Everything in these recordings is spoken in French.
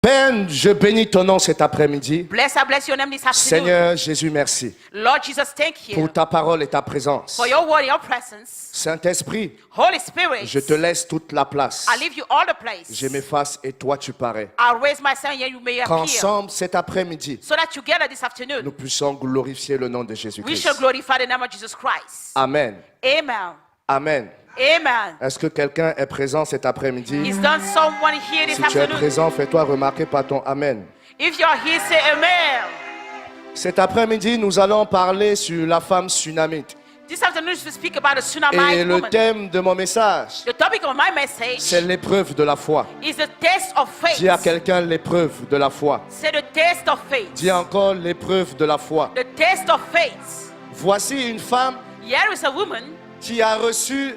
Père, je bénis ton nom cet après-midi. Bless your name this afternoon. Seigneur Jésus, merci Lord Jesus, thank you pour ta parole et ta présence. for your word and your presence. Saint-Esprit, Holy Spirit, je te laisse toute la place. I leave you all the place. Je m'efface et toi tu parais. I'll raise my son and you may appear. Qu'ensemble cet après-midi, So that together this afternoon, nous puissions glorifier le nom de we Jésus-Christ. shall glorify the name of Jesus Christ. Amen. Amen. Amen. Amen. Est-ce que quelqu'un est présent cet après-midi? Is there someone here this Si tu es afternoon? présent, fais-toi remarquer par ton Amen. If you're here, say amen. Cet après-midi, nous allons parler sur la femme tsunamite. This afternoon, we speak about a Et Sunamite le woman. thème de mon message, The topic of my message c'est l'épreuve de la foi. is the test of faith. Dis à quelqu'un l'épreuve de la foi. Say the test of faith. Dis encore l'épreuve de la foi. The test of faith. Voici une femme Here is a woman qui a reçu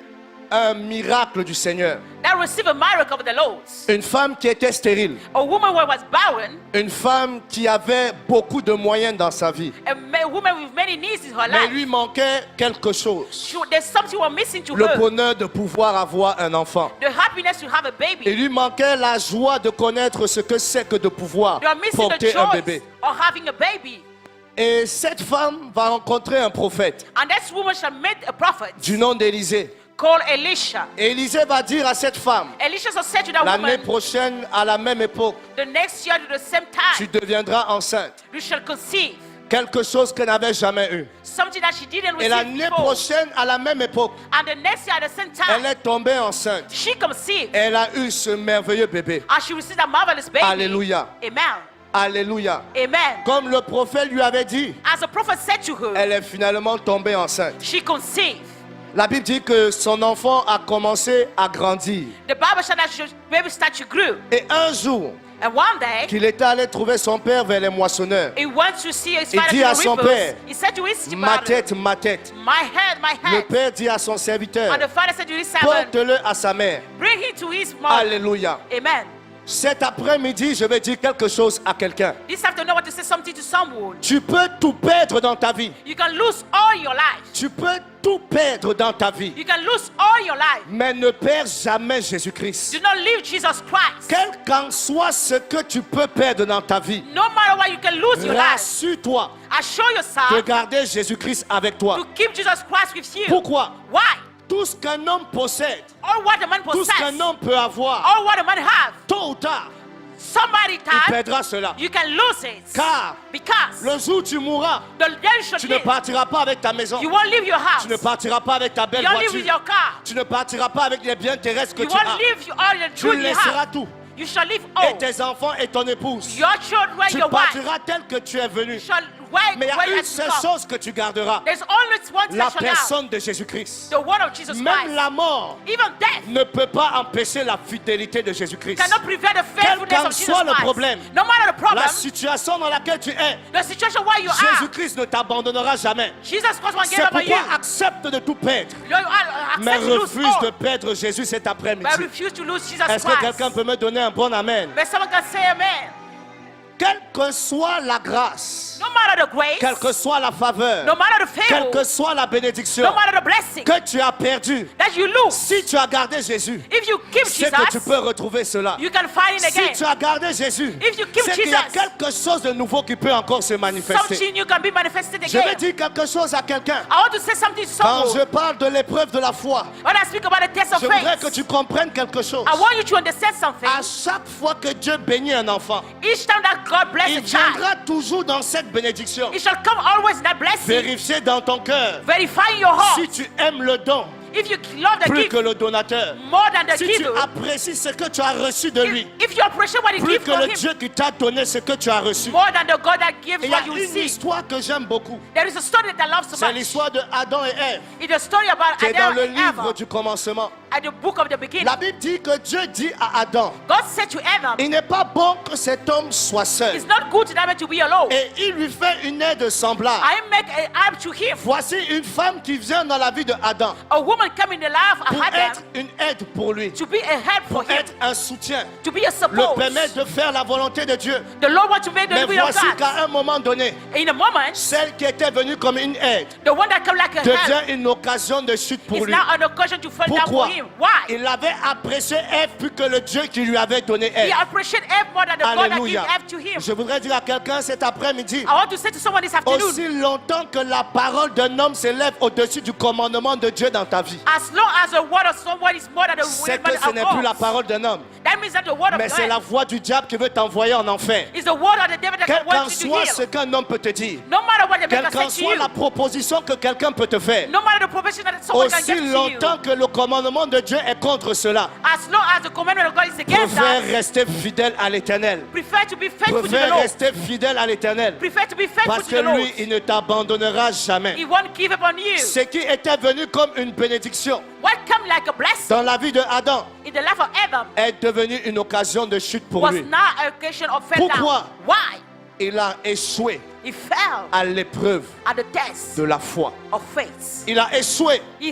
un miracle du Seigneur. that received a miracle of the Lord. Une femme qui était stérile. A woman who was barren, Une femme qui avait beaucoup de moyens dans sa vie. a woman with many needs in her Mais life. lui manquait quelque chose. There's something was missing to Le her. bonheur de pouvoir avoir un enfant. The happiness to have a Il baby. lui manquait la joie de connaître ce que c'est que de pouvoir They are missing the porter un joy bébé. of having a baby. Et cette femme va rencontrer un prophète And that woman shall meet a prophet du nom d'Élisée. called Elisha. Et Élisée va dire à cette femme, Elisha shall say to that l'année woman, prochaine, à la même époque, the next year at the same tu time, deviendras enceinte. you shall conceive Quelque chose qu'elle n'avait jamais eu. something that she didn't Et receive l'année before. prochaine, à la même époque, And the next year at the same elle time, est tombée enceinte. she conceived. Elle a eu ce merveilleux bébé. And she received a marvelous baby. Alléluia. Amen. Alléluia. Amen. Comme le prophète lui avait dit, As the prophet said to her, elle est finalement tombée enceinte. she conceived. La Bible dit que son enfant a commencé à grandir. The Bible said that the baby started to grow. Et un jour, And one day, qu'il était allé trouver son père vers les moissonneurs, he went to see his Il father dit to à the son reapers. père, He said to his ma father, tête, ma tête. my Le head. père dit à son serviteur, And the father said to his servant, porte-le à sa mère. bring him to his mother. Alléluia. Amen. Cet après-midi, je vais dire quelque chose à quelqu'un. This afternoon, I want to say something to someone. Tu peux tout perdre dans ta vie. You can lose all your life. Tu peux tout perdre dans ta vie. You can lose all your life. Mais ne perds jamais Jésus-Christ. Do not leave Jesus Christ. Quel qu'en soit ce que tu peux perdre dans ta vie, No matter what, you can lose your life. rassure-toi Assure de yourself garder Jésus-Christ avec toi. to keep Jesus Christ with you. Pourquoi? Why? Tout ce qu'un homme possède, All what the man tout ce possesses, qu'un homme peut avoir, all what the man have, tôt ou tard, somebody il time perdra cela. you can lose it. Car Because le jour où tu mourras, the day you shall tu ne live, partiras pas avec ta maison. you won't leave your house. Tu ne partiras pas avec ta You belle won't live with voiture. your car. Tu ne partiras pas avec les biens terrestres que You tu as. won't leave all the Tu good you laisseras have. tout. You shall live Et all. tes enfants et ton épouse. Your children, Tu your wife, partiras tel que tu es venu. shall wait Mais il y where a you une have seule to come. chose que tu garderas. There's only one thing La that shall now. personne de Jésus-Christ. The word of Jesus Même Christ. la mort Even death ne peut pas empêcher la fidélité de Jésus-Christ. cannot prevent the faithfulness qu'en of Jesus soit le Christ. problème, No matter the problem, La situation dans laquelle tu es, the situation where you are, Jésus-Christ ne t'abandonnera jamais. Jesus Christ won't give C'est up on you. pourquoi accepte de tout perdre, You mais accept to lose refuse de all, perdre Jésus cet après-midi. but refuse to lose Jesus Est-ce que quelqu'un Christ. peut me donner un bon amen? But someone can say amen. Quelle que soit la grâce, No matter the grace, quelle que soit la faveur, no matter the quelle favor, que soit la bénédiction no matter the blessing que tu as perdue, that you lose, si tu as gardé Jésus, if you keep c'est que tu Jesus, peux retrouver cela. you can find it Si again. tu as gardé Jésus, If you keep c'est qu'il y a Jesus, quelque chose de nouveau qui peut encore se manifester. Something you can be manifested Je vais again. dire quelque chose à quelqu'un. I want to say something to Quand je someone. parle de l'épreuve de la foi, When I speak about the test of je voudrais que faith, tu comprennes quelque chose. I want you to understand something. À chaque fois que Dieu bénit un enfant, Each time that God bless il a child, viendra toujours dans cette bénédiction. it shall come always in that blessing. Vérifier dans ton cœur Verify your heart. si tu aimes le don If you love the plus gift que le donateur. more than the Si tu giver, apprécies ce que tu as reçu de lui, if you appreciate what he plus gives que for le him Dieu qui t'a donné ce que tu as reçu. more than the God that gives Et il y a what you une receive. histoire que j'aime beaucoup. There is a story that I love so C'est much. l'histoire de Adam et Ève, It's a story about qui est dans Adam le and livre Eva du commencement. at the book of the beginning. La Bible dit que Dieu dit à Adam, God said to Adam, il n'est pas bon que cet homme soit seul. it's not good to that man to be alone. Et il lui fait une aide semblable. I make an help to him. Voici une femme qui vient dans la vie de Adam A woman come in the life of pour Adam être une aide pour lui, to be a help for pour him, être un soutien, to be a le support. permettre de faire la volonté de Dieu. The Lord wants to make the Mais will of voici God. qu'à un moment donné, In a moment, celle qui était venue comme une aide the one that come like a help devient une occasion de chute pour is lui. now an occasion to fall down Pourquoi? for him. him. Why? Il avait apprécié Ève plus que le Dieu qui lui avait donné He Ève. appreciated Eve more than the God that gave Alléluia. Eve to him. Je voudrais dire à quelqu'un cet après-midi, I want to say to someone this afternoon, aussi longtemps que la parole d'un homme s'élève au-dessus du commandement de Dieu dans ta vie, as long as the word of someone is more than the c'est word que ce of n'est plus la God, parole d'un homme, that means that the word mais of c'est la God voix du diable qui veut t'envoyer en enfer. is the word of the devil that Quel qu'en wants you to soit heal. ce qu'un homme peut te dire, No matter what the quelle maker qu'en says to soit you, la proposition que quelqu'un peut te faire, no matter the provision that someone can aussi give to you, longtemps que le commandement de Dieu est contre cela, as long as the commandment of God is against préfère us, rester fidèle à l'éternel. prefer to be faithful to the Préfère Lord. rester fidèle à l'éternel. Prefer to be faithful Parce to que the Lord. lui, il ne t'abandonnera jamais. He won't give up on you. Ce qui était venu comme une bénédiction What come like a blessing dans la vie de Adam in the life of Adam est devenu une occasion de chute pour was lui. not an occasion of fail Pourquoi? down. Why? Il a échoué He fell à l'épreuve at the test de la foi. of faith. Il a échoué He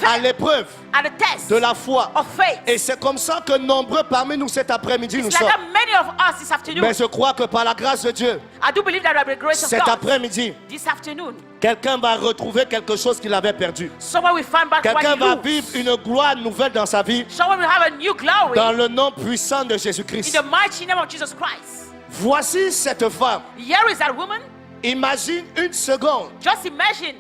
à fell l'épreuve at the test de la foi. of faith. Et c'est comme ça que nombreux parmi nous cet après-midi nous It's like sommes. that many of us this afternoon. Mais je crois que par la grâce de Dieu, I do believe that by the grace of cet God, après-midi, this afternoon, quelqu'un va retrouver quelque chose qu'il avait perdu. someone will find back what Quelqu'un he va lose. vivre une gloire nouvelle dans sa vie Someone will have a new glory dans le nom puissant de in Jésus-Christ. the mighty name of Jesus Christ. Voici cette femme. Here is that woman. Imagine une seconde Just imagine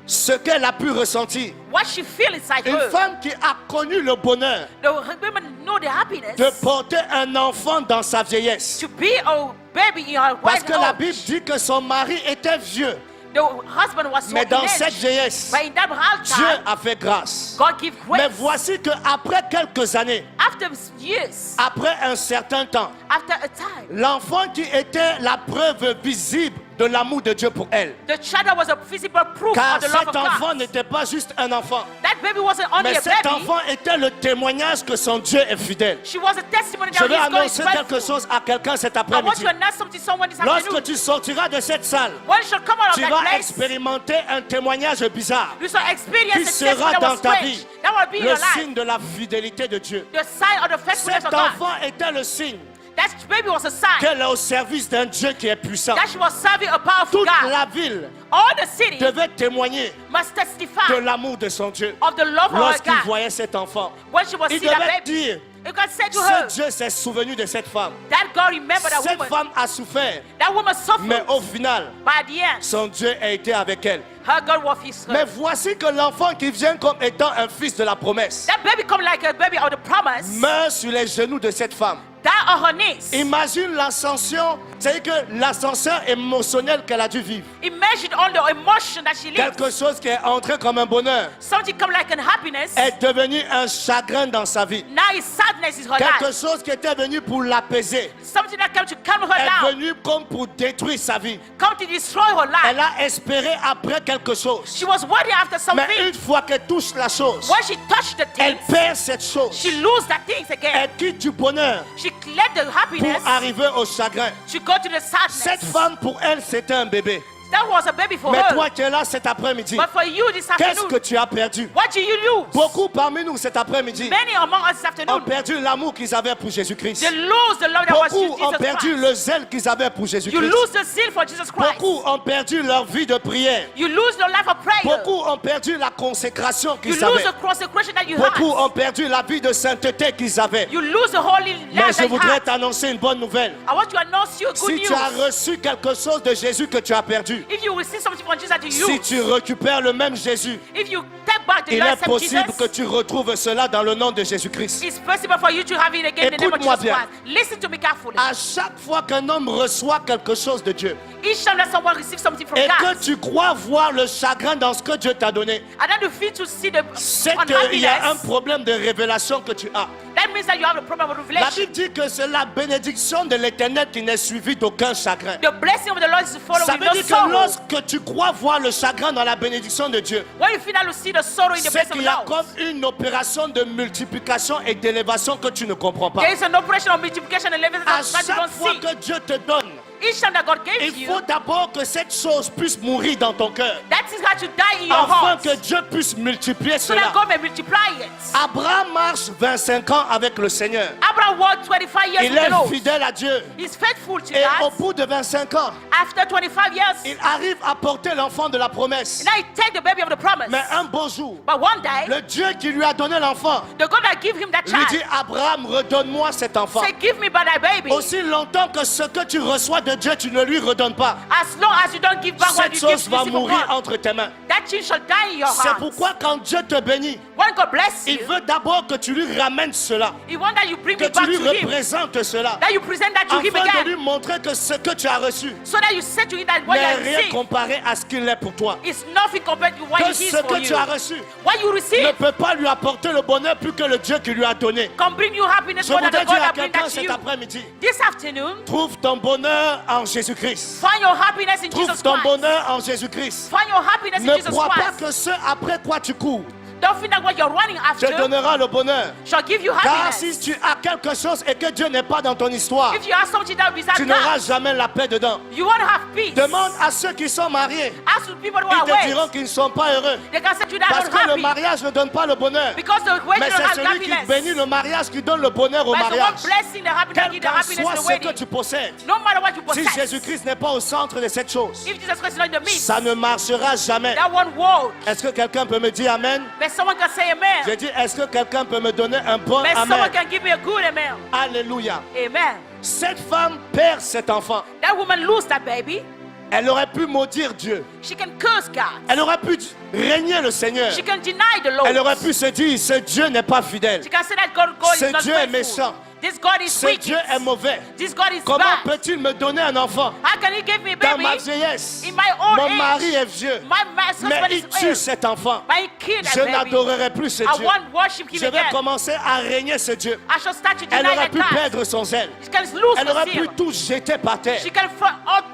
ce qu'elle a pu ressentir. what she feels inside Une her. femme qui a connu le bonheur The women know the happiness de porter un enfant dans sa vieillesse. to be a baby in her Parce white que la age. Bible dit que son mari était vieux. The husband was so Mais dans in cette age. vieillesse, But in that Dieu time, a fait grâce. God give Mais grace. voici qu'après quelques années, After years, après un certain temps, after a time, l'enfant qui était la preuve visible de l'amour de Dieu pour elle. the child was a physical proof Car of the love cet of enfant God. n'était pas juste un enfant, That baby wasn't only mais a cet baby. enfant était le témoignage que son Dieu est fidèle. She was a testimony Je that vais his God is annoncer quelque faithful. chose à quelqu'un cet I want après-midi. to announce something to someone this Lorsque afternoon. tu sortiras de cette salle, When you shall come out of tu that vas place, expérimenter un témoignage bizarre you shall experience qui a testimony sera that dans was ta strange. vie That will be in le your life. signe de la fidélité de Dieu. The sign of the faithfulness Cet of God. enfant était le signe That baby was a sign qu'elle est au service d'un Dieu qui est puissant. that she was serving a powerful Toute God. la ville All the city devait témoigner must de testify l'amour de son Dieu of the love of our lorsqu'il God. voyait cet enfant. When she was Il seeing that devait baby, dire, you can say to her, ce Dieu s'est souvenu de cette femme. that God remembered that Cette woman. femme a souffert, That woman mais suffered, au final, but at the end, son Dieu a été avec elle. her God was his Mais her. voici que l'enfant qui vient comme étant un fils de la promesse That baby come like a baby of the promise. meurt sur les genoux de cette femme. That on her knees. Imagine l'ascension, c'est-à-dire que l'ascenseur émotionnel qu'elle a dû vivre. Imagine all the emotion that she lived. Quelque chose qui est entré comme un bonheur Something come like an happiness. est devenu un chagrin dans sa vie. Now it's sadness in her Quelque life. chose qui était venu pour l'apaiser Something that came to calm her est down. venu comme pour détruire sa vie. Come to destroy her Elle life. a espéré après quelque chose. She was waiting after Mais something. une fois qu'elle touche la chose, When she touched the elle things, perd cette chose. she lose that things again. Elle quitte du bonheur She let the happiness pour arriver au chagrin. to go to the Cette sadness. femme, pour elle, c'était un bébé. That was a baby for Mais her. toi qui es là cet après-midi, But for you this qu'est-ce afternoon, que tu as perdu? what do you lose? Beaucoup parmi nous cet après-midi Many among us this ont afternoon, perdu l'amour qu'ils avaient pour Jésus-Christ. they lose the love that was in Beaucoup ont Jesus perdu Christ. le zèle qu'ils avaient pour You Jésus-Christ. lose the zeal for Jesus Christ. Beaucoup ont perdu leur vie de prière. You lose the life of prayer. Beaucoup ont perdu la consécration You qu'ils lose avaient. the consecration that you Beaucoup have. ont perdu la vie de sainteté qu'ils avaient. You lose the holy Mais life je that you voudrais have. t'annoncer une bonne nouvelle. I want to announce you a good Si news. tu as reçu quelque chose de Jésus que tu as perdu, If you receive something from Jesus that you si lose, tu récupères le même Jésus, if you take back the il Lord est same possible que Jesus, tu retrouves cela dans le nom de Jésus-Christ. it's possible for you to have it again in the name of Écoute-moi Jesus bien. Christ. Listen to me carefully. À chaque fois qu'un homme reçoit quelque chose de Dieu Each time that someone receives something from et que God, tu crois voir le chagrin dans ce que Dieu t'a donné, and then you feel to see the c'est qu'il y a un unhappiness, problème de révélation que tu as. that means that you have a problem with La revelation. Bible dit que c'est la bénédiction de l'Éternel qui n'est suivie d'aucun chagrin. The blessing of the Lord is followed Ça with veut no dire que sorrow. lorsque tu crois voir le chagrin dans la bénédiction de Dieu, When you feel that you see the sorrow in the c'est blessing of qu'il the y a Lord, comme une opération de multiplication et d'élévation que tu ne comprends pas. there is an operation of multiplication and elevation À that you chaque don't fois see. que Dieu te donne, each time that God gave il you, faut d'abord que cette chose puisse mourir dans ton cœur, that is got to die in your afin heart. que Dieu puisse multiplier So cela. that God may multiply it. Abraham marche 25 ans avec le Seigneur. Abraham walked 25 years Il with the est Lord. fidèle à Dieu. He's faithful to Et au God. bout de 25 ans, After 25 years, il arrive à porter l'enfant de la promesse. now he take the baby of the promise. Mais un beau jour, But one day, le Dieu qui lui a donné l'enfant the God that give him that lui child dit, Abraham, redonne-moi cet enfant. say, give me back that baby. Aussi longtemps que ce que tu reçois de Dieu, tu ne lui redonnes pas. As long as you don't give back what Cette you chose give va receive from mourir God, entre tes mains. that child shall die in your C'est heart. pourquoi quand Dieu te bénit, When God bless il you, veut d'abord que tu lui ramènes cela, he wants that you bring que it tu back lui to him, représentes cela, that you present that to him afin de again, lui montrer que ce que tu as reçu so that you say to him that what you n'est have rien received comparé à ce qu'il est pour toi. is nothing compared to what Que it is ce for que you. tu as reçu What you ne receive peut pas lui apporter le bonheur plus que le Dieu qui lui a donné. can bring you happiness Je more than voudrais the God dire à that bring quelqu'un that to cet you. après-midi, This afternoon, trouve ton bonheur en Jésus-Christ. find your happiness in Trouve Jesus ton Christ. bonheur en Jésus-Christ. Find your happiness in Ne Jesus crois pas Christ. que ce après quoi tu cours Don't think that what you're running te after donnera le bonheur. shall give you Car happiness. si tu as quelque chose et que Dieu n'est pas dans ton histoire, If you have something that without tu n'auras God, jamais la paix dedans. you won't have peace. Demande à ceux qui sont mariés. Ask the people who Ils are te diront wed. qu'ils ne sont pas heureux. They can say to you that Parce I'm que le happy. mariage ne donne pas le bonheur. Because the wedding Mais don't c'est have celui qui happiness. bénit le mariage qui donne le bonheur au But it's the one mariage. blessing the happiness, Quel give the qu'en happiness soit in the ce que wedding. tu possèdes, No matter what you si possess. Jésus-Christ n'est pas au centre de cette chose, If Jesus Christ is not in the midst, ça ne marchera jamais. that one word. Est-ce que quelqu'un peut me dire Amen? But someone can say amen. J'ai dit, est-ce que quelqu'un peut me donner un bon But Amen? someone can give me a good amen. Alléluia. Amen. Cette femme perd cet enfant. That woman lose that baby. Elle aurait pu maudire Dieu. She can curse God. Elle aurait pu régner le Seigneur. She can deny the Lord. Elle aurait pu se dire, ce Dieu n'est pas fidèle. She can say that God Ce is not Dieu est faithful. méchant. This God is Ce wicked. Dieu est mauvais. This God is Comment bad. peut-il me donner un enfant How can he give me a dans baby? ma vieillesse? In my old Mon age. mari est vieux. My husband Mais is il tue old. cet enfant. But he killed Je that baby. n'adorerai plus ce I Dieu. won't worship him Je vais again. commencer à régner ce Dieu. I shall start to Elle deny aurait that pu God. perdre son zèle. She can lose Elle her aurait pu zeal. tout jeter par terre. She can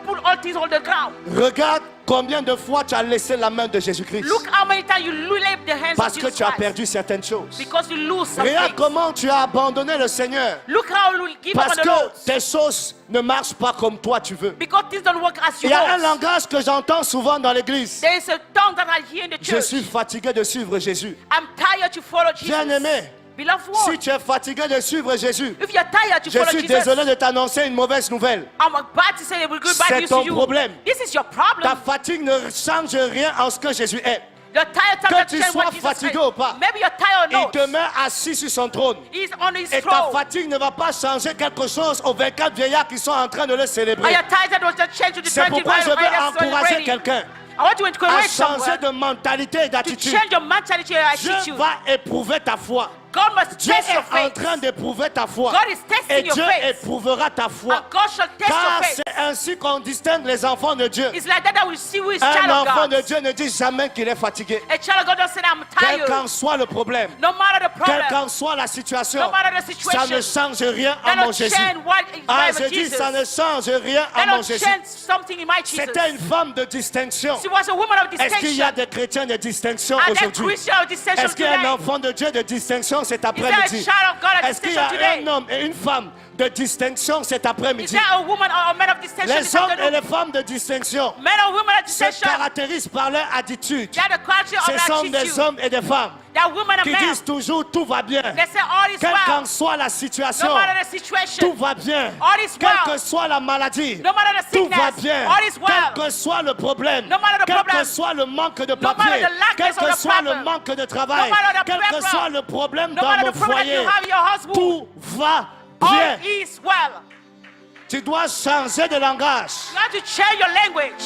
pull all things on the ground. Regarde combien de fois tu as laissé la main de Jésus-Christ. Look how many times you leave the hands Parce of que Jesus tu as Christ. perdu certaines choses. Because you lose something. Regarde comment tu as abandonné le Seigneur. Look how you give up Parce on the Lord. que tes choses ne marchent pas comme toi tu veux. Because things don't work as you Il y a un want. langage que j'entends souvent dans l'église. There is a tongue that I hear in the Je church. suis fatigué de suivre Jésus. I'm tired to follow Jesus. Bien-aimé, Beloved si one, tu es fatigué de suivre Jésus, if you're tired to je follow suis Jesus, désolé de t'annoncer une mauvaise nouvelle. I'm about to say a good bad C'est news ton to you. problème. This is your Ta problem. fatigue ne change rien en ce que Jésus est. You're tired Que of tu change sois what Jesus fatigué said. ou pas, Maybe you're tired or Il not. demeure assis sur son trône. He's on his Et ta throne. fatigue ne va pas changer quelque chose aux 24 vieillards qui sont en train de le And célébrer. you're tired of just change to the C'est 20 pourquoi je veux elders encourager celebrating. quelqu'un I want to à encourage changer someone de mentalité et to d'attitude. change your mentality and Dieu attitude. va éprouver ta foi. God must Dieu test your est en faith. train d'éprouver ta foi. God is testing Et your Dieu faith. éprouvera ta foi. And God shall test Car your faith. c'est ainsi qu'on distingue les enfants de Dieu. It's like that we see who is Un child of enfant God. de Dieu ne dit jamais qu'il est fatigué. A child of God doesn't say I'm Quel tired. qu'en soit le problème, No matter the quelle problem. qu'en soit la situation, No matter the ça ne situation. change rien à That mon don't Jésus. change what is Ah, right je with dis, Jesus. ça ne change rien à That mon don't Jésus. change something in my Jesus. C'était une femme de distinction. She was a woman of Est-ce qu'il y a distinction. des chrétiens de distinction And that aujourd'hui? Christian of distinction Est-ce qu'il y a un today. enfant de Dieu de distinction cet Is there a après-midi? child of God of Est-ce qu'il y distinction a today? un homme et une femme de distinction cet Is après-midi? there a woman or a man of distinction this Les hommes et afternoon? les femmes de distinction Men or women of se distinction. caractérisent par leur attitude. They are the culture Ce of sont attitude. des hommes et des femmes They are women and qui men. disent toujours tout va bien. They say all is Quelle qu'en well. soit la situation, No matter the tout situation. va bien. All is Quelle well. que soit la maladie, No matter the tout va sickness. bien. All is well. Quel que soit le problème, No matter the quel problem. que soit le manque de No matter papier, the lackness quel of que the soit le problem. manque de travail, No matter the quel que problem. soit le problème No dans matter mon the problem foyer, you have in your household. tout va All bien. is well. Tu dois changer de langage. You have to change your language.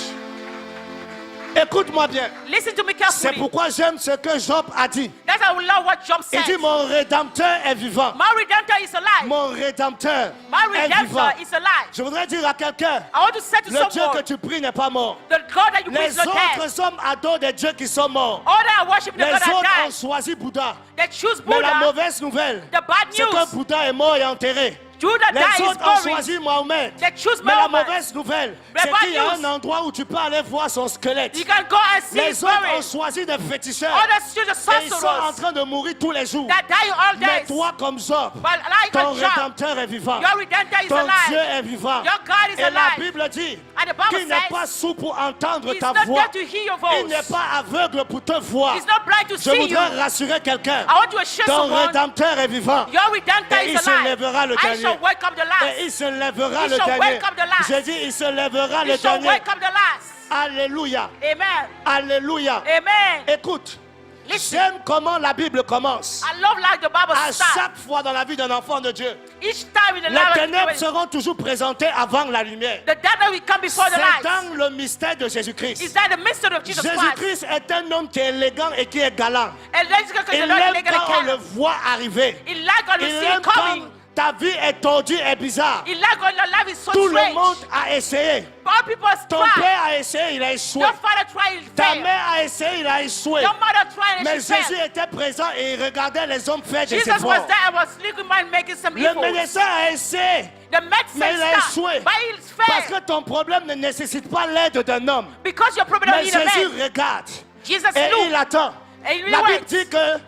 Écoute-moi bien. Listen to me C'est carefully. pourquoi j'aime ce que Job a dit. That's how we love what Job Il said. dit, mon Rédempteur est vivant. My Redemptor is alive. Mon Rédempteur My est vivant. Redemptor is alive. Je voudrais dire à quelqu'un, I want to say to le Dieu que someone, tu pries n'est pas mort. the God that you Les praise is not dead. autres hommes adorent des dieux qui sont morts. All that are worshiping the Les God that autres ont died. choisi Bouddha. They choose Mais la Buddha. mauvaise nouvelle, The bad c'est que news Bouddha est mort et enterré. Judah Les died is autres ont buried. choisi Mohamed. They choose Mais la Muhammad. mauvaise nouvelle, The c'est bad qu'il y a news. un endroit où tu peux aller voir son squelette. You can go and see his Les autres ont buried. choisi des féticheurs. Others choose the Et ils sont en sorcerers train de mourir tous les jours. that die all Mais days. toi, comme Job, But like ton a Job, Rédempteur est vivant. your Redemptor is Ton Dieu alive. est vivant. Your God is Et la alive. Bible dit And the Bible qu'il n'est pas says sourd pour entendre he's ta not voix. there to hear your Il n'est voice. pas aveugle pour te voir. He's not blind to Je see you. voudrais rassurer quelqu'un. I want to assure Ton someone, Rédempteur est vivant. your Redemptor Et il is se alive. lèvera le I dernier. shall wake up the last. Et il se lèvera He le shall dernier. wake up the last. J'ai dit, il se lèvera He le shall dernier. wake up the last. Alléluia. Amen. Alléluia. Amen. Écoute, Listen. j'aime comment la Bible commence. I love like the Bible À starts. chaque fois dans la vie d'un enfant de Dieu, Each time in the les life of ténèbres the seront toujours présentées avant la lumière. darkness will come before the C'est light. dans le mystère de Is Jésus-Christ. that the mystery of Jesus Christ? Jésus-Christ est un homme qui est élégant et qui est galant. And let's go to the Il Lord aime and quand on le let voit arriver. He like when Il you see aime it quand coming. ta vie est tordue et bizarre. He like when your life is so Tout le strange. monde a essayé. All people Ton try. père a essayé, il a échoué. Your father tried, he Ta failed. mère a essayé, il a échoué. Your mother tried and Mais she Jésus failed. était présent et il regardait les hommes faire des Jesus efforts. was there and was looking man making some Le evil. médecin a essayé, The medicine mais il a stopped, échoué. but he Parce failed. que ton problème ne nécessite pas l'aide d'un homme. Because your problem don't Mais need a Jésus man. regarde Jesus et il looked. attend. And he La Bible went. dit que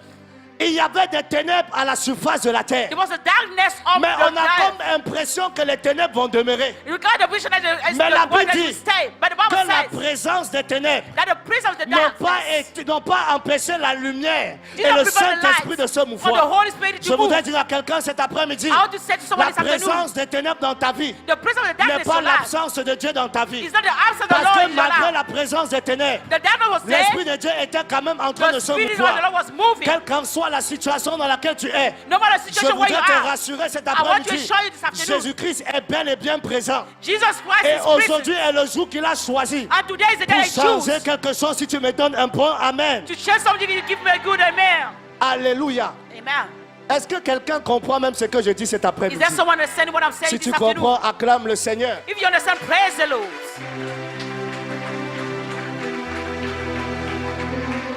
il y avait des ténèbres à la surface de la terre. There was a darkness of Mais the on a life. comme impression que les ténèbres vont demeurer. You got the vision that the, Mais la the word Bible that dit you stay. But the que Bible la says présence des ténèbres that the prince of the n'ont pas empêché la lumière did et not le prevent the Saint-Esprit light de se for the mouvoir. Holy Spirit Je to move. voudrais dire à quelqu'un cet après-midi, I want to say to someone la this afternoon, présence des ténèbres dans ta vie the prince of the n'est darkness pas of life l'absence de Dieu dans ta vie. is not the absence of the Parce Lord que in your malgré life. la présence des ténèbres, The devil was there. l'Esprit de Dieu était quand même en train The de se Spirit of the Lord mouvoir. was moving. Quelle qu'en soit la situation dans laquelle tu es, No matter the je situation where voudrais you te are, rassurer cet I want to après-midi. assure you this afternoon, Jésus-Christ est bel et bien présent. Jesus Christ Et is present. aujourd'hui est le jour qu'il a choisi And today is the day pour I choose changer quelque chose. Si tu me donnes un bon Amen. to share something you give me a good amen. Alléluia. Amen. Est-ce que quelqu'un comprend même ce que je dis cet Is après-midi? there someone understanding what I'm saying Si this tu afternoon? comprends, acclame le Seigneur. If you understand, praise the Lord.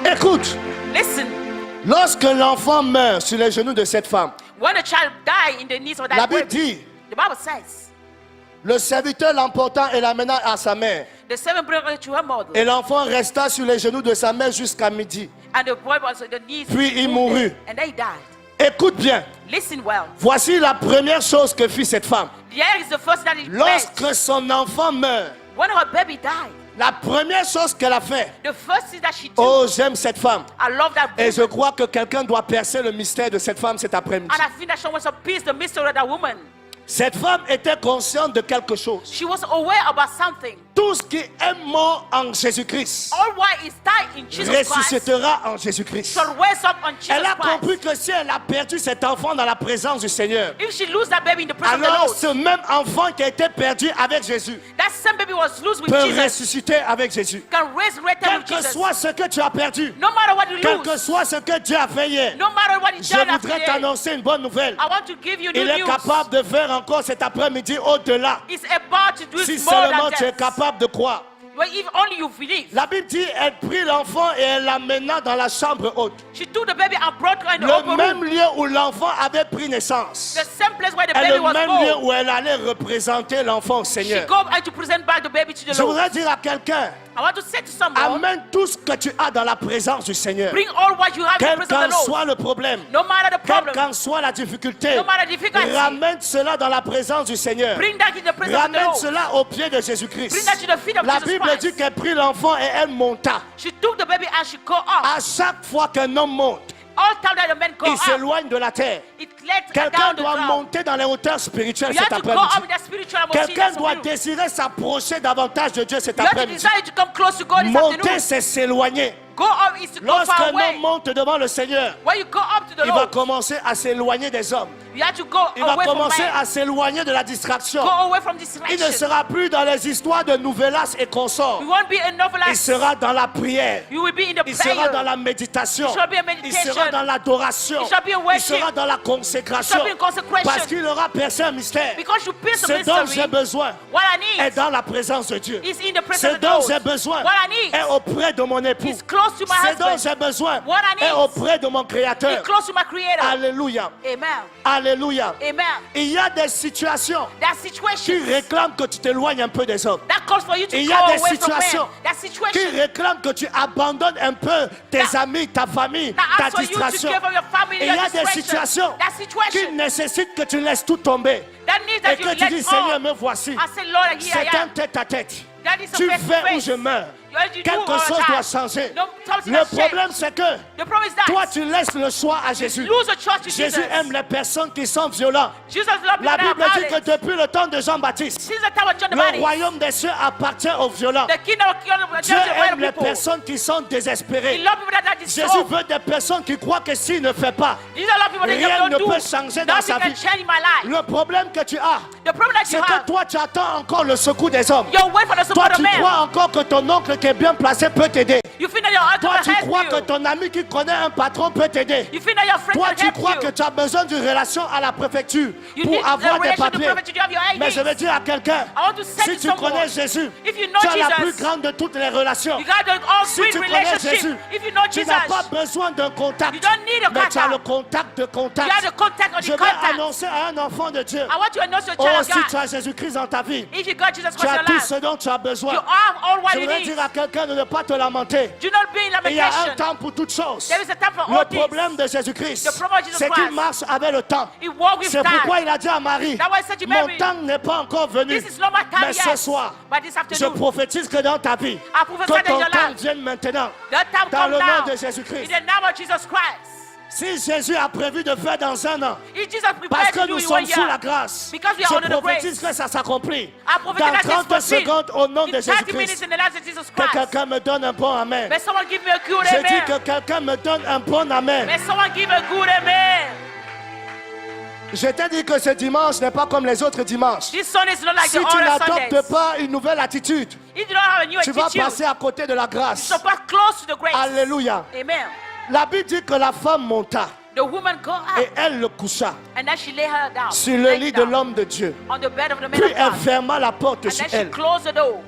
Écoute, Listen, lorsque l'enfant meurt sur les genoux de cette femme, when a child dies in the knees of la that Bible baby, dit, the Bible says, le serviteur l'emporta et l'amena à sa mère. the seven brought her to her mother, Et l'enfant resta sur les genoux de sa mère jusqu'à midi. and the boy was on the knees. Puis il mourut. And they died. Écoute bien, Listen well. voici la première chose que fit cette femme. Here is the first that he made. Lorsque son enfant meurt, When her baby died, la première chose qu'elle a fait, the first thing that she did, oh j'aime cette femme. I love that Et woman. je crois que quelqu'un doit percer le mystère de cette femme cet après-midi. And I think that someone should piece the mystery of that woman. Cette femme était consciente de quelque chose. She was aware about something. Tout ce qui est mort en Jésus-Christ All what is died in Jesus Christ ressuscitera en Jésus-Christ. shall raise up on Jesus Elle a Christ. compris que si elle a perdu cet enfant dans la présence du Seigneur, If she lose that baby in the presence of alors the Lord, ce même enfant qui a été perdu avec Jésus that same baby was loose with peut Jesus, ressusciter avec Jésus. can resurrect Quel with que Jesus. soit ce que tu as perdu, No matter what you quel que lose, soit ce que Dieu a fait hier, no matter what you je done voudrais today, t'annoncer une bonne nouvelle. I want to give you new Il est news. capable de faire encore cet après-midi au-delà. It's about to do Si it more seulement than tu es that. capable de croire. Well, if only you believe. La Bible dit, elle prit l'enfant et elle l'amena dans la chambre haute. She took the baby and brought her in the Le upper même room. lieu où l'enfant avait pris naissance. The same place where the Et baby le was même lieu born. où elle allait représenter l'enfant au She Seigneur. go and to present back the baby to the Je Lord. voudrais dire à quelqu'un, I want to say to someone, amène tout ce que tu as dans la présence du Seigneur. bring all what you have in the Quel presence of qu'en the Lord. soit le problème, No matter the quelle problem, qu'en soit la difficulté, no matter the difficulty, ramène cela dans la présence du Seigneur. bring that in the presence of the Ramène Lord. cela au pied de Jésus-Christ. Bring that to the feet of La Jesus Bible Christ. dit qu'elle prit l'enfant et elle monta. She took the baby and she go up. À chaque fois qu'un homme monte, All time that the men go il up, s'éloigne de la terre. it led Quelqu'un down the doit ground. monter dans les hauteurs spirituelles You cet have to go up après-midi. with that spiritual emotion. Quelqu'un doit désirer s'approcher davantage de Dieu cet You have to après-midi. desire to come close to God this Monter, afternoon. c'est s'éloigner. Go up is to go far Lorsqu'un away. homme monte devant le Seigneur, When you go up to the il va Lord, commencer à s'éloigner des hommes. you have to go Il va away from commencer man. à s'éloigner de la distraction. Go away from Il ne distraction. sera plus dans les histoires de Nouvelas et consorts. You won't be a Il novelist. sera dans la prière. You will be in the Il sera prayer. dans la méditation. It shall be a Il meditation. sera dans l'adoration. It shall be a Il worship. sera dans la It consécration. shall be a consecration. Parce qu'il aura percé un mystère. Because you pierce the Ce dont j'ai mystery. besoin What I est need dans la présence de Dieu. is in the Ce presence of the dont Lord. j'ai besoin What I need est auprès de mon époux. is close to my Ce dont husband. j'ai besoin What I need est auprès de mon Créateur. is close to my Creator. Alléluia. Amen. Alléluia. Alléluia. Amen. Il y a des situations That qui situation réclament que tu t'éloignes un peu des hommes. that calls for you to Il y go a des away from men. situations That qui situation réclament que tu abandonnes un peu tes That- amis, ta famille, that ta asks for you to distraction. give up your family, Et il y your a des distraction. situations That qui situation nécessitent que tu laisses tout tomber. that needs Et that que you tu dis, let Seigneur, go. me voici. I say, Lord, here I C'est un am. tête-à-tête. That is a Tu face to fais ou face. je meurs. You do Quelque or chose die. doit changer. No, something Le has changed. problème, c'est que The problem is that toi, tu laisses le choix à Jésus. lose a trust to Jésus Jesus. aime les personnes qui sont violentes. Jesus loved La people Bible that dit are que violent. depuis le temps de Jean-Baptiste, Since the time of John the le Baptist, royaume des cieux appartient aux violents. the kingdom of Dieu the aime les people. personnes qui sont He désespérées. loves people that are Jésus distraught. veut des personnes qui croient que s'il ne fait pas, Jesus loves people that rien don't ne do. peut changer dans Nothing sa can vie. change in my life. Le problème que tu as, The problem that c'est you que have, toi, tu attends encore le secours des hommes. you wait for the Toi, support of tu men. crois encore que ton oncle qui est bien placé peut t'aider. You feel that your husband Toi, tu can crois help que you. ton ami qui connaît un patron peut t'aider. You feel that your friend Toi, can tu help crois you. que tu as besoin d'une relation à la préfecture You pour need avoir a des relation to papiers. prove that you have your Mais je IDs. veux dire à quelqu'un, I want to say si to tu someone, connais Jésus, if you know tu as la Jesus, plus grande de toutes les relations. you got the all Si sweet tu connais relationship. Jésus, If you know tu Jesus, n'as pas besoin d'un contact, you don't need a mais tu as le contact. contact de You contact. have the contact or Je the vais contact. annoncer à un enfant de Dieu, I want to announce your oh, child si of tu God. as Jésus-Christ dans ta vie, If you got Jesus tu Christ as in tout your ce life, dont tu as you besoin. have all what Je you voudrais need. dire à quelqu'un de ne pas te lamenter. Do not be in Il y a un lamentation. temps pour toutes choses. There is a time for Le all things. problème de Jésus-Christ, The problem of Jesus c'est qu'il Christ. marche avec le temps. He walked with C'est time. pourquoi il a dit à Marie, That's why he said to mon Mary, temps n'est pas encore venu. this is not my time Mais ce yet. soir, But this je afternoon, prophétise que dans ta vie, I prophesy que that in ton your temps life, vienne maintenant. that time Dans come le nom now. de In Jésus-Christ. the name of Jesus Christ. Si Jésus a prévu de faire dans un an, If Jesus parce prepared que to do nous in sommes 1 sous la year, grâce, because we are under je the prophétise grace, que ça s'accomplit. I prophesy Dans that this 30 fulfilled secondes, au nom de in 30 minutes Jésus-Christ, in the life of Jesus que Christ. quelqu'un me donne un bon amen. May someone give me a good Je dis que amen. quelqu'un me donne un bon amen. May someone give a good amen. Je t'ai dit que ce dimanche n'est pas comme les autres dimanches. This Sunday is not like Si the tu other n'adoptes Sundays. pas une nouvelle attitude, If you don't have a new tu vas attitude, passer à côté de la grâce. so pass close to the grace. Alléluia. Amen. La Bible dit que la femme monta The woman go up et elle le coucha and then she lay her down. sur le lay lit de down l'homme de Dieu. on the bed of the man Puis of elle God. ferma la porte And sur then she elle. closed the door.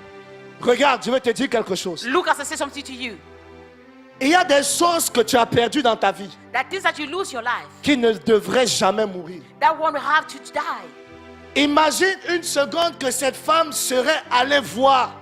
Regarde, je vais te dire quelque chose. Look as I say something to you. Il y a des choses que tu as perdues dans ta vie That things that you lose your life, qui ne devraient jamais mourir. that one will have to die. Imagine une seconde que cette femme serait allée voir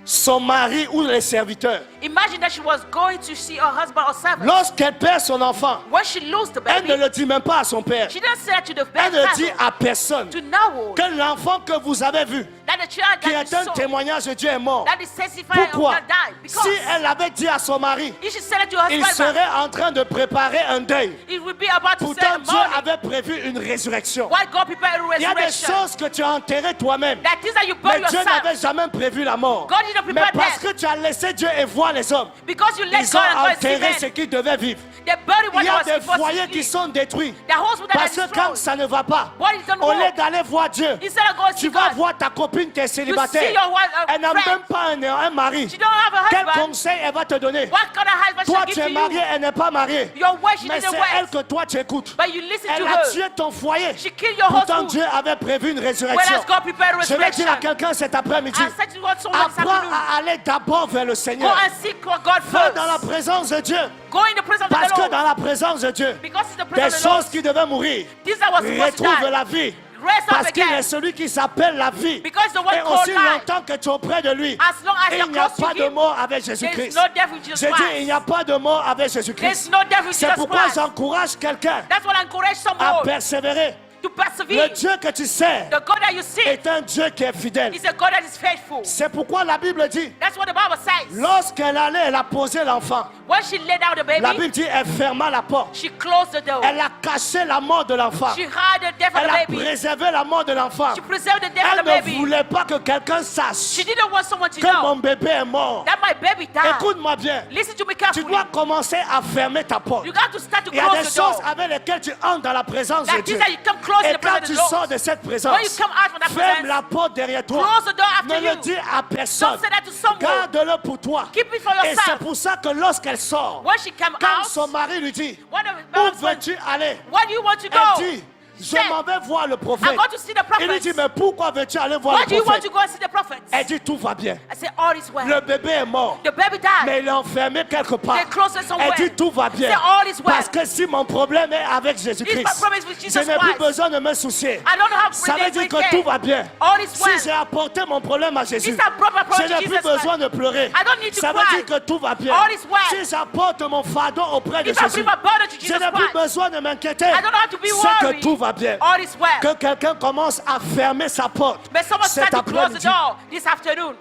son mari ou les serviteurs. Imagine that she was going to see her husband or servant. Lorsqu'elle perd son enfant, When she loses the elle baby, ne le dit même pas à son père. she didn't say that to the Elle ne dit father, à personne to no one, que l'enfant que vous avez vu, that the child qui that est you un saw, témoignage de Dieu, est mort. that is testifying of Pourquoi? God died. Because Si elle avait dit à son mari, if she said it to her il husband, serait en train de préparer un deuil. it would be about to say Pourtant, a Dieu morning. avait prévu une résurrection. Why God prepared a Il y a des resurrection? choses que tu as enterrées toi-même. That things that you bury Mais Dieu yourself. n'avait jamais prévu la mort. God didn't Mais prepare parce death. que tu as laissé Dieu et voir les hommes, Because you let ils ont God and God see enterré ce men. qu'ils devaient vivre. They bury what Il y a was des supposed foyers to qui be. sont détruits. The hospital that Parce is que quand destroyed. ça ne va pas, What is done au lieu wrong? d'aller voir Dieu, Instead of going to tu see vas God, voir ta copine qui est you see célibataire. your wife, Elle n'a friend. même pas un mari. She don't have a Quel husband. conseil elle va te donner? What kind of husband Toi, shall tu give es to marié, you? elle n'est pas mariée. Your wife, she Mais didn't c'est elle wait. que toi tu écoutes. But you listen Elle to a her. tué ton foyer. She killed your Pourtant, husband. Dieu avait prévu une Whereas résurrection. God prepared a Je vais dire à resurrection. quelqu'un cet après-midi, I said to God someone this apprends afternoon, à aller d'abord vers le go Seigneur. and seek God Va dans la first. présence de Dieu. Go in the presence of Parce the que Lord. dans la présence de Dieu, Because it's the des presence of the Lord. choses qui devaient mourir These that was supposed to retrouvent die. la vie. Raise up Parce qu'il again. est celui qui s'appelle la vie. Because the one Et called aussi life. longtemps que tu es auprès de lui, As long as il you're n'y a close to pas de him, mort avec there is Jésus-Christ. no death with Jesus J'ai dit, il Christ. n'y a pas de mort avec There Jésus-Christ. is no death with C'est Jesus pourquoi Christ. j'encourage quelqu'un That's what I encourage à someone persévérer. to Le persevere. Dieu que tu sers The God that you see est un Dieu qui est fidèle. is a God that is faithful. C'est pourquoi la Bible dit, That's what the Bible says. lorsqu'elle allait, elle a posé l'enfant. When she laid down the La baby, Bible dit, elle ferma la porte. she closed the door. Elle a caché la mort de l'enfant. She hid the death of Elle the a baby. préservé la mort de l'enfant. She preserved the death of Elle the ne baby. voulait pas que quelqu'un sache She didn't want someone to que know mon bébé est mort. that my baby died. Écoute-moi bien. Listen to me Tu carefully. dois commencer à fermer ta porte. You got to start to Il y a des close the door. choses avec lesquelles tu entres dans la présence de That Dieu. means that you come close Et to the quand presence tu of the sors Lord. de cette présence, When you come out from that ferme presence, la porte derrière toi. close the door after Ne le you. dis à personne. Don't say that to someone. Garde-le pour toi. Keep it for Et c'est yourself. pour ça que lorsqu'elle sort, When she come quand out, son mari lui dit, when the où husband, veux-tu aller? where do you want to Elle go? dit, je m'en vais voir le prophète. I'm going to see the Il lui dit, prophet. mais pourquoi veux-tu aller voir Why le do you want prophète? to go and see the prophet? Elle dit, tout va bien. I said, all is well. Le bébé est mort, The baby died. mais il est enfermé quelque part. They closed it somewhere. Elle dit, tout va bien. Say, all is well. Parce que si mon problème est avec This Jésus-Christ, problem is with je Jesus n'ai plus Christ. besoin de me soucier. I don't have Ça veut dire que care. tout va bien. All is Si well. j'ai apporté mon problème à Jésus, If I brought my problem je to n'ai plus Jesus besoin Christ, de pleurer. I don't need to Ça veut cry. dire que tout va bien. All is well. Si j'apporte mon fardeau auprès de If I Jésus, bring my burden to je Jesus n'ai plus Christ, besoin de m'inquiéter. I don't have to be C'est que worried. tout va bien. All is well. Que quelqu'un commence à fermer sa porte But someone cet start to close the après-midi. door this afternoon.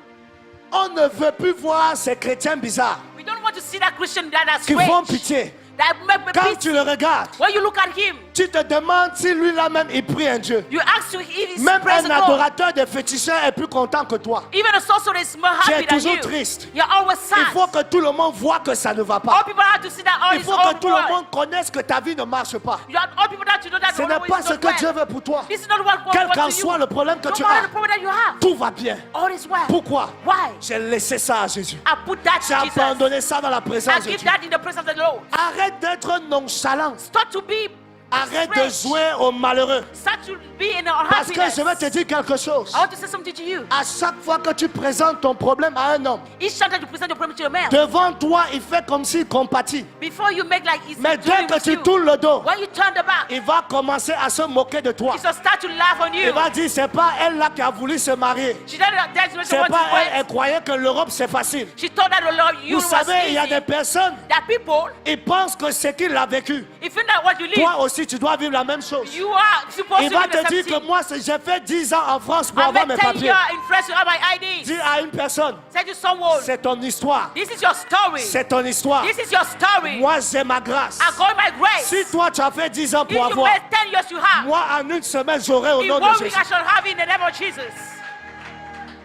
On ne veut plus voir ces chrétiens bizarres We don't want to see that Christian that are qui font strange. pitié. That make me Quand pity. tu le regardes, When you look at him, tu te demandes si lui-là-même il prie un Dieu. you ask him if he's Même praising un God. adorateur de féticheurs est plus content que toi. Even a sorcerer is more Tu es happy than toujours you. triste. You're always sad. Il faut que tout le monde voit que ça ne va All pas. people have to see that all Il is faut que all tout le well. monde connaisse que ta vie ne marche pas. All people have to know that Ce all n'est is pas ce not que well. Dieu veut pour toi. This is not what God Quel wants qu'en to soit you. le problème que No tu matter as, the problem that you have, tout va bien. all is well. Pourquoi? Why? J'ai laissé ça à Jésus. I put that J'ai to Jesus. abandonné ça dans la I présence de give Dieu. that in the presence of the Lord. Arrête d'être nonchalant. Start to be Arrête de strange. jouer au malheureux. Start to be in Parce que unhappiness. je vais te dire quelque chose. I want to say something to you. À chaque fois que tu présentes ton problème à un homme, Each time that you present your problem to a man, devant toi, il fait comme s'il compatit. before you make like he's Mais doing dès que with tu you, tournes le dos, when you turn the back, il va commencer à se moquer de toi. he will start to laugh on Il you. va dire, c'est pas elle là qui a voulu se marier. She thought that that's what she C'est wanted pas to elle, elle wait. croyait que l'Europe c'est facile. She thought that the Lord, you Vous was savez, il y a easy. des personnes, That people, ils pensent que c'est qu'il a vécu. if you know what you live, Toi aussi, tu dois vivre la même chose. you are supposed Il to va live the te dire same que thing. moi, j'ai fait 10 ans en France pour I avoir mes met 10 papiers. years in France to have my ID. Dis à une personne, Say to someone, c'est ton histoire. this is your story. C'est ton histoire. This is your story. Moi, j'ai ma grâce. I got my grace. Si toi, tu as fait 10 ans If pour you avoir, made 10 years you have, moi, en une semaine, j'aurai au in nom 1 de week Jésus. I shall have it in the name of Jesus.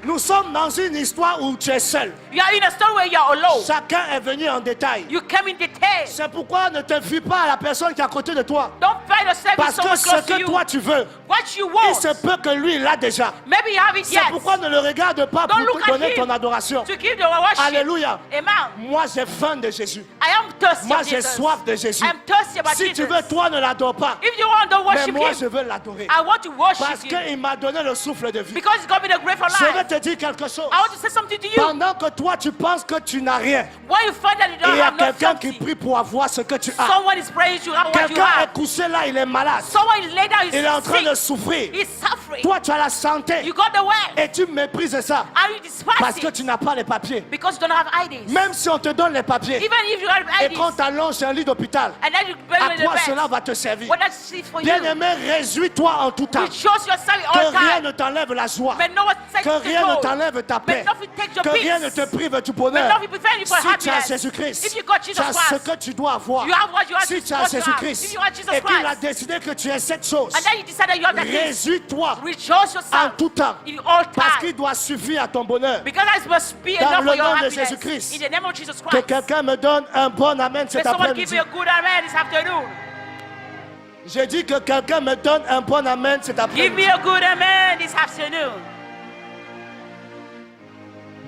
Nous sommes dans une histoire où tu es seul. You are in a story where you are alone. Chacun est venu en détail. You came in detail. C'est pourquoi ne te fuis pas à la personne qui est à côté de toi. Don't find yourself with Parce que someone ce close to que you. toi tu veux, What you il want, se peut que lui, il l'a déjà. maybe you have it C'est yet. pourquoi ne le regarde pas Don't pour look te at donner him ton adoration. to give the worship. Alléluia. Amen. Moi, j'ai faim de Jésus. I am thirsty Moi, of j'ai Jesus. soif de Jésus. I'm thirsty about Si Jesus. tu veux, toi, ne l'adore pas. If you want to Mais worship moi, him, je veux l'adorer. I want to worship Parce him. qu'il m'a donné le souffle de vie. Because he's got me the grace for Je vais life. te dire quelque chose. I want to say something to you. Pendant que toi, tu penses que tu n'as rien, When you find that you et don't il y a have no quelqu'un qui something, prie pour avoir ce que tu as. someone is praying to have what you Quelqu'un est have. couché là, il est malade. Someone is laid down, Il est en train de sick. souffrir. He's suffering. Toi, tu as la santé. You got the wealth. Et tu méprises ça. And you despise Parce que it tu n'as pas les papiers. because you don't have IDs. Même si on te donne les papiers, Even if you have et IDs, qu'on t'allonge sur un lit d'hôpital, and then you bury à in the quoi bed, cela va te servir? what that's it for you? Bien-aimé, réjouis-toi en tout temps. Rejoice yourself Que all rien time. ne t'enlève la joie. May no one take Que rien ne control. t'enlève ta May paix. nothing take your Que rien ne peace. te prive du May bonheur. nothing prevent you from Si tu as happiness. Jésus-Christ, If you got tu Jesus as ce Christ, que tu dois avoir. you have what you have Si tu as what you have. If Jésus-Christ you have Jesus et qu'il a Christ, décidé que tu es cette chose, and then you decide that you have that thing, réjouis-toi rejoice en yourself tout temps. in all Parce time. qu'il doit suffire à ton bonheur. Because that must be Dans enough le for your nom de happiness. Jésus-Christ. In the name of Jesus Que Christ. quelqu'un me donne un bon amen May cet someone give après-midi. me a good amen this afternoon. J'ai dit que quelqu'un me donne un bon amen cet Give après-midi. me a good amen this afternoon.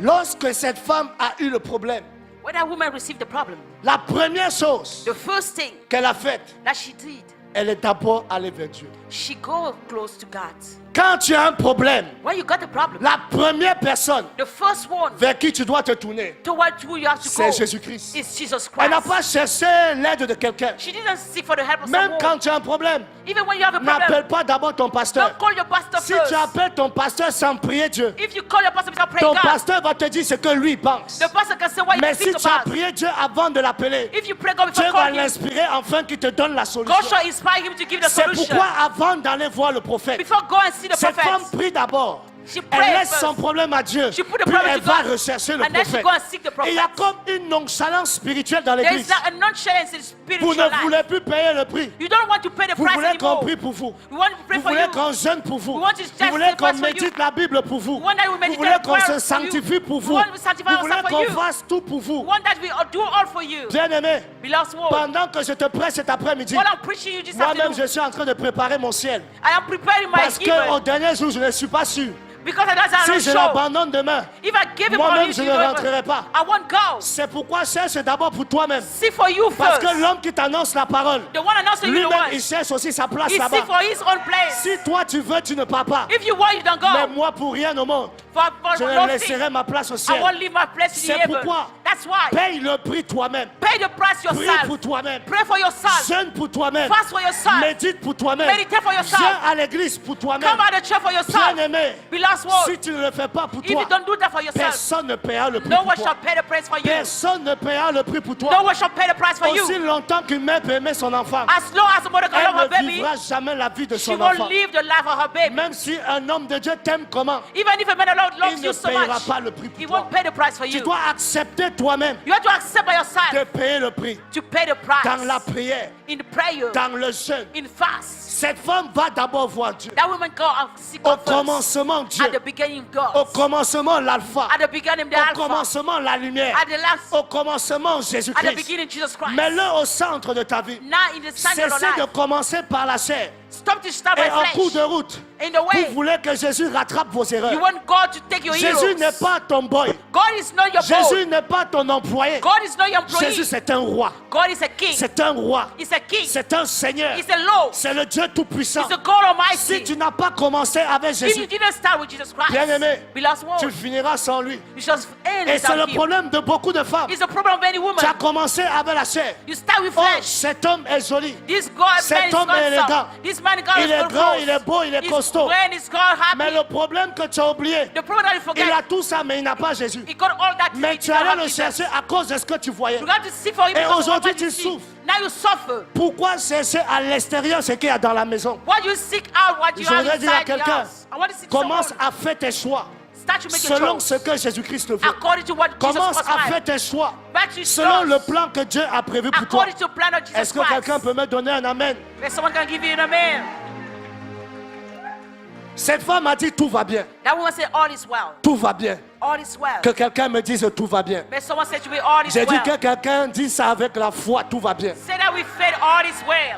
Lorsque cette femme a eu le problème, When that woman received the problem, la première chose the first thing qu'elle a faite, that she did, elle est d'abord allée vers Dieu. she go close to God. Quand tu as un problème, When you got the problem, la première personne the first one vers qui tu dois te tourner, towards who you have to c'est go Jésus-Christ. is Jesus Elle n'a Christ. pas cherché l'aide de quelqu'un. She didn't seek for the help of Même someone. quand tu as un problème, Even when you have a problem, n'appelle pas d'abord ton pasteur. don't call your pastor Si first. tu appelles ton pasteur sans prier Dieu, If you call your pastor without praying ton God, pasteur va te dire ce que lui pense. the pastor can say what Mais you si think tu as about. prié Dieu avant de l'appeler, If you pray God Dieu before va calling him, l'inspirer afin qu'il te donne la God solution. shall inspire him to give the C'est solution. pourquoi avant d'aller voir le prophète, Before go and see the cette femme prophet, prie d'abord. she Elle prayed laisse son first. problème à Dieu. She put the Puis problem elle to va God. rechercher le And then she prophète. go and seek the Et il y a prophet. comme une nonchalance spirituelle dans There is l'église. a nonchalance in Vous spiritual ne life. voulez plus payer le prix. You don't want to pay the Vous price voulez qu'on anymore. prie pour vous. We want to pray Vous for voulez you. qu'on jeûne pour vous. We want to Vous just voulez qu'on sacrifice for you. médite la Bible pour vous. We want that we Vous meditate voulez qu'on prayer se for you. sanctifie pour We vous. want to sanctify Vous voulez ourselves for qu'on you. fasse tout pour vous. We want that we do all for you. Bien-aimé, Beloved one, pendant que je te prête cet après-midi, what I'm preaching you this moi-même afternoon, je suis en train de préparer mon ciel. I am preparing my Parce qu'au heaven. dernier jour, je ne suis pas sûr. Because Lazarus Si don't je show. l'abandonne demain, If I give him moi-même all je his ne children, rentrerai pas. I won't go. C'est pourquoi cherche d'abord pour toi-même. See for you Parce first. que l'homme qui t'annonce la parole, The one announcing you the lui-même word. il cherche aussi sa place He see là-bas. for his own place. Si toi tu veux, tu ne pars pas. If you want, you don't go. Mais moi pour rien au monde, For je no ne thing. laisserai ma place au I ciel. won't leave my place in C'est the heaven. pourquoi That's why. paye le prix toi-même. Pay the price Prie yourself. pour toi-même. Pray for yourself. Jeûne pour toi-même. Fast for yourself. Médite pour toi-même. Meditate for yourself. Viens à l'église pour toi-même. Come out of church for yourself. Bien-aimé, Beloved one. si tu ne le fais pas pour If you toi, don't do that for yourself, personne ne paiera le prix no pour one toi. shall pay the price for you. Personne ne paiera le prix pour No toi. one shall pay the price for Aussi you. longtemps qu'une mère peut aimer son enfant, As long as a mother can love her elle ne baby, vivra jamais la vie de she son won't enfant. live the life of her baby. Même si un homme de Dieu t'aime comment, Even if a man of Lord il loves ne you so payera much, pas le prix he pour won't toi. pay the price for Tu you. dois accepter toi-même You have to accept by de yourself payer le prix to pay the price dans la prière, in prayer, dans le jeûne. in fast. Cette femme va d'abord voir Dieu. That woman go and seek Au God first. commencement, Dieu. At the beginning, Au God. commencement, l'alpha. At the beginning, the Au Alpha. commencement, la lumière. At the last, Au commencement, at the Jésus-Christ. beginning, Jesus Christ. Mets-le au centre de ta vie. Now in the center of Cessez de life, commencer par la chair. stop to start by Et en cours de flesh. route, In the vous way, voulez que Jésus rattrape vos you erreurs. want God to take your Jésus heroes. n'est pas ton boy. God is not your Jésus boy. n'est pas ton employé. God is not your employee. Jésus, c'est un roi. God is a king. C'est un roi. He's a king. C'est un Seigneur. He's a Lord. C'est le Dieu Tout-Puissant. He's the God Si Almighty. tu n'as pas commencé avec If you Jésus, didn't start with Jesus Christ, Bien-aimé, beloved tu one, finiras sans lui. you shall end Et c'est le without him. problème de beaucoup de femmes. It's the problem of any woman. Tu as commencé avec la chair. You start with Oh, flesh. cet homme est joli. This God Cet man is homme est élégant. handsome. This man God Il is est good grand, clothes. il est beau, il est He's costaud. grand, he's God happy. Mais le problème que tu as oublié, The problem that you il forget, a tout ça, mais il n'a pas Jésus. he got all that. Mais he tu did not allais have le Jesus. chercher à cause de ce que tu voyais. You got to seek for him Et because of aujourd'hui, what you tu see. souffres. Now you suffer. Pourquoi chercher à l'extérieur ce qu'il y a dans la maison? Why do you seek out what you Je have voudrais dire à inside the quelqu'un, house? I want to see commence someone à faire tes choix start to make a selon choice ce que Jésus-Christ veut. according to what Jesus Commence Christ à faire wants. tes choix Back to selon le yours. plan que Dieu a prévu pour toi. According to the plan of Jesus Est-ce que quelqu'un Christ. peut me donner un amen? There's someone can give you an amen. Cette femme a dit tout va bien. That woman said all is well. Tout va bien. All is well. Que quelqu'un me dise tout va bien. But someone said to me all is J'ai dit well. que quelqu'un dise ça avec la foi, tout va bien. Say that we faith all is well.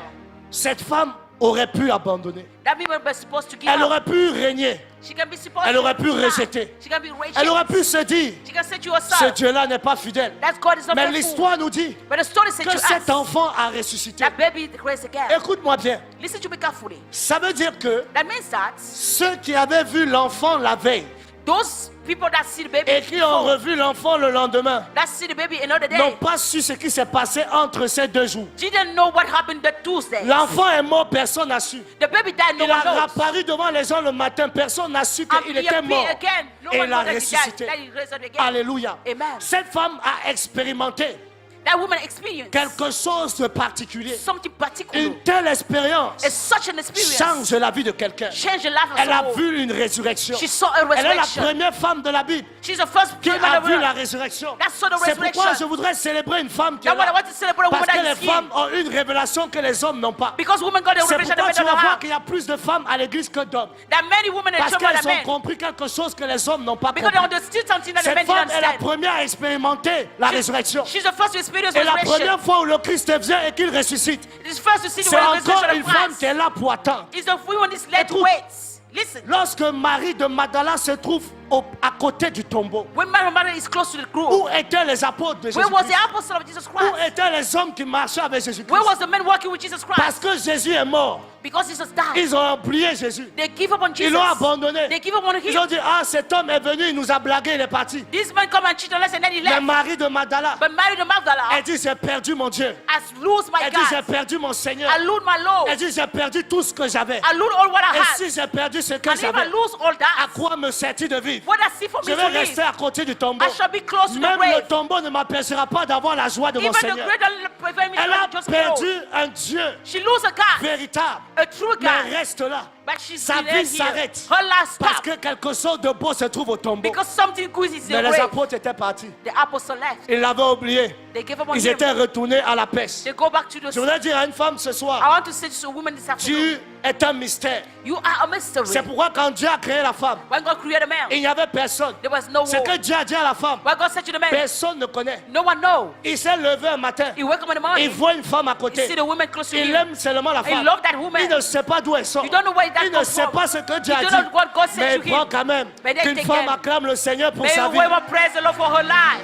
Cette femme aurait pu abandonner. That means we're supposed to give Elle up. aurait pu régner. She can be supposed Elle to aurait pu do that. rejeter. She can be raging. Elle aurait pu se dire, She can say to ce herself, Dieu-là n'est pas fidèle. that God is not Mais faithful. l'histoire nous dit But the story said que to cet us, enfant a ressuscité. that baby raised again. Écoute-moi bien. Listen to me carefully. Ça veut dire que That means that ceux qui avaient vu l'enfant la veille those people that see the baby et qui ont before, revu l'enfant le lendemain that see the baby another n'ont day, pas su ce qui s'est passé entre ces 2 jours. didn't know what happened that Tuesday. L'enfant est mort, personne n'a su. The baby died, no Il a one knows. apparu devant les gens le matin, personne n'a su And qu'il he était appeared mort. again. No Et one il a knows that he died. ressuscité. That he raised again. Alléluia. Amen. Cette femme a expérimenté That woman experienced quelque chose de particulier. something particular. Une telle expérience It's such an experience. change la vie de quelqu'un. Change the life of Elle a someone. vu une résurrection. She saw a Elle est la resurrection. première femme de la Bible She's the first qui woman a of vu the la world. résurrection. That's so the C'est pourquoi resurrection. je voudrais célébrer une femme qui est That's why I là. want to celebrate a woman Parce que that les is here. femmes ont une révélation que les hommes n'ont pas. Because women got the C'est revelation that pourquoi men tu don't vas voir have. qu'il y a plus de femmes à l'église que d'hommes. That many women in Parce church than qu'elles ont men. compris quelque chose que les hommes n'ont pas Because they compris. understood something that the Cette men didn't femme est la understand. première à expérimenter la résurrection. She's the first to experience Et la resurrection. première fois où le Christ vient et qu'il ressuscite, It's first to see the c'est encore resurrection une of femme Christ. qui est là pour attendre. It's the woman is led to Écoute. wait. Listen. Lorsque Marie de Magdala se trouve à côté du tombeau, When Mary is close to the grave, où étaient les apôtres de where was the Jésus-Christ? apostle of Jesus Où Christ? étaient les hommes qui marchaient avec Jésus-Christ? Where was the man walking with Jesus Parce Christ? que Jésus est mort. Because Jesus died. Ils ont oublié Jésus. They give up on Ils Jesus. l'ont abandonné. They give up on Ils ont him. dit, ah, cet homme est venu, il nous a blagué, il est parti. This man come and cheat on us and then he Mais left. Marie de Magdala, But Mary the Magdala elle dit, j'ai perdu mon Dieu. has lose my Elle dit, j'ai God. perdu mon Seigneur. I lose my Lord. Elle dit, j'ai perdu tout ce que j'avais. I lose all what I Et had. si j'ai perdu ce que And if I j'avais, lose all à that, quoi me sert-il de vivre? what I see for Je me vais to rester live, à côté du tombeau. I shall be close to the Même le grave. tombeau ne m'empêchera pas d'avoir la joie de mon Even the Seigneur. grave don't prevent me Elle a to just perdu go. un Dieu She lose a God, véritable, a true mais God, reste là. but she's Sa still vie here. s'arrête Her last parce stop, que quelque chose de beau se trouve au tombeau. because something good is in Mais the les grave. apôtres étaient partis. The apostle left. Ils l'avaient oublié. They gave up on Ils him. étaient retournés à la pêche. They go back to the. Je voudrais dire à une femme ce I soir, want to say to a woman this afternoon, Dieu est un mystère. you are a mystery. C'est pourquoi quand Dieu a créé la femme, When God created a man, il n'y avait personne. there was no Ce war. que Dieu a dit à la femme, When God said to the man, personne ne connaît. no one knows. Il s'est levé un matin, He wake up in the il morning, voit une femme à you côté. see the woman close to Il him. aime seulement la He femme. love that woman. Il ne sait pas d'où elle sort. You don't know where that that Il ne sait conform. pas ce que Dieu He a don't dit. know what God said Mais to il prend him. quand même But they qu'une take femme it. acclame le Seigneur pour May sa a vie. woman praise the Lord for her life.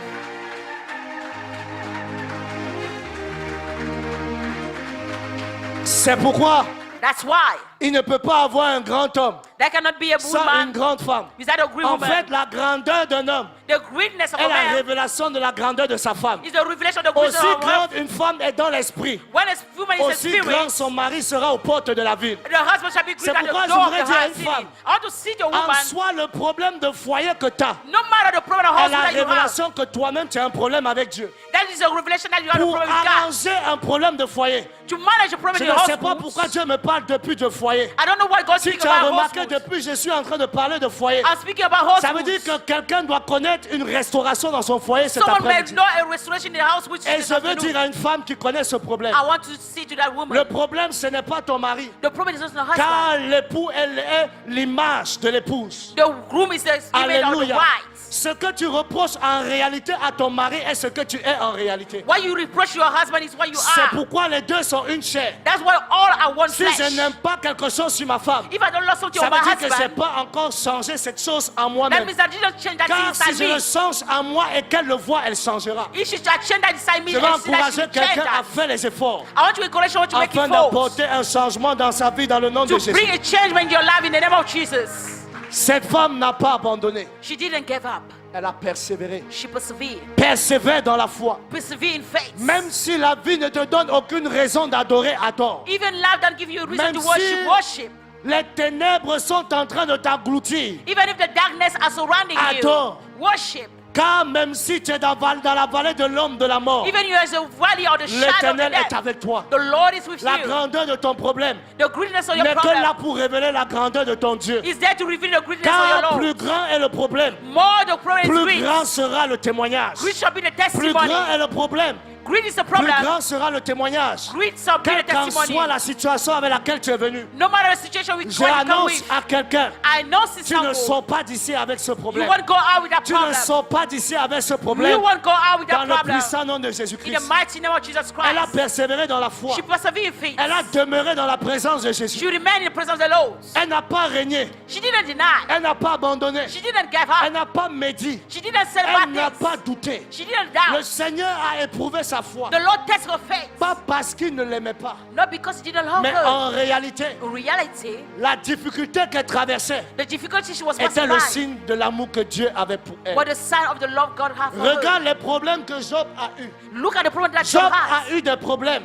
C'est pourquoi That's why il ne peut pas avoir un grand homme there cannot be a sans une woman grande femme. without a great En woman. fait, la grandeur d'un homme The greatness of est a la man révélation de la grandeur de sa femme. is the revelation of the greatness Aussi of a woman. grande une femme est dans l'esprit, When a woman is a aussi grand spirit, son mari sera aux portes de la ville. the husband shall be C'est great at pourquoi the je door of voudrais the dire à house. une femme, I want to see the En woman, soi, le problème de foyer que tu as no matter the problem of est husband la that you have, révélation que toi-même tu as un problème avec Dieu. that is a revelation that you have a Pour problem with God. arranger un problème de foyer, To manage a problem je in your ne sais pas household, pourquoi Dieu me parle depuis de foyer. I don't know why God Si speaks tu as about remarqué household. depuis, je suis en train de parler de foyer. I'm speaking about Ça veut dire household. que quelqu'un doit connaître une restauration dans son foyer cet Someone may après-midi. know a restoration in the house which Et is je veux afternoon. dire à une femme qui connaît ce problème, I want to say to that woman, le problème ce n'est pas ton mari, the problem is not the husband. car l'époux, elle est l'image de l'épouse. The groom is the image of the Alléluia. bride. Ce que tu reproches en réalité à ton mari est ce que tu es en réalité. What you reproach your husband is what you C'est are. pourquoi les deux sont une chair. That's why all are one Si flesh. je n'aime pas quelque chose sur ma femme, If I don't love something ça on my veut dire que je n'ai husband, pas encore changé cette chose en that moi-même. means that you don't change that Car thing si inside je me. le change en moi et qu'elle le voit, elle changera. If she shall change that inside me, Je vais and see that she encourager will change quelqu'un à that. faire les efforts I want to encourage someone to make afin it forward. d'apporter un changement dans sa vie dans le nom de To Jésus. bring a changement in your life in the name of Jesus. Cette femme n'a pas abandonné. She didn't give up. Elle a persévéré. She persevered. Persévère dans la foi. Persevere in faith. Même si la vie ne te donne aucune raison d'adorer, adore. Even life don't give you a reason Même to si worship, worship. les ténèbres sont en train de t'engloutir. Even if the darkness are surrounding Adore. you, worship. Car même si tu es dans la vallée de l'homme de la mort, Even you are in the valley of the shadow of the l'Éternel est death, avec toi. the Lord is with La you. grandeur de ton problème The greatness of your n'est que problem là pour révéler la grandeur de ton Dieu. is there to reveal the greatness of Car your plus Lord. grand est le problème, More the problem is plus great. grand sera le témoignage. Great shall be the Plus testimony. grand est le problème, Great is the plus problem. grand sera le témoignage. Great shall be Quelle the qu'en testimony. soit la situation avec laquelle tu es venu, No matter the situation which one you come j'annonce with, à quelqu'un, I know tu ne Sister, sors pas d'ici avec ce you problème. won't go out with that Tu ne problem. sors pas d'ici avec ce You problème won't go out with dans that le problem. puissant nom de In the Jésus-Christ. mighty name of Jesus Elle a Christ. persévéré dans la foi. She persevered in faith. Elle a demeuré dans la présence de Jésus. She remained in the presence of the Lord. Elle n'a pas régné. She didn't deny. Elle n'a pas abandonné. She didn't give Elle up. n'a pas médit. She didn't say Elle bad n'a things. pas douté. She didn't Le doubt. Seigneur a éprouvé sa foi. The Lord tested her faith. Pas parce qu'il ne l'aimait pas, Not because he didn't love mais her. en réalité, In reality, la difficulté qu'elle traversait the difficulty she was était passing le by signe de l'amour que Dieu avait pour elle. was the sign of the love God had for her. Regarde les problèmes que Job a eu. Look at the problem that Job Job has. a eu des problèmes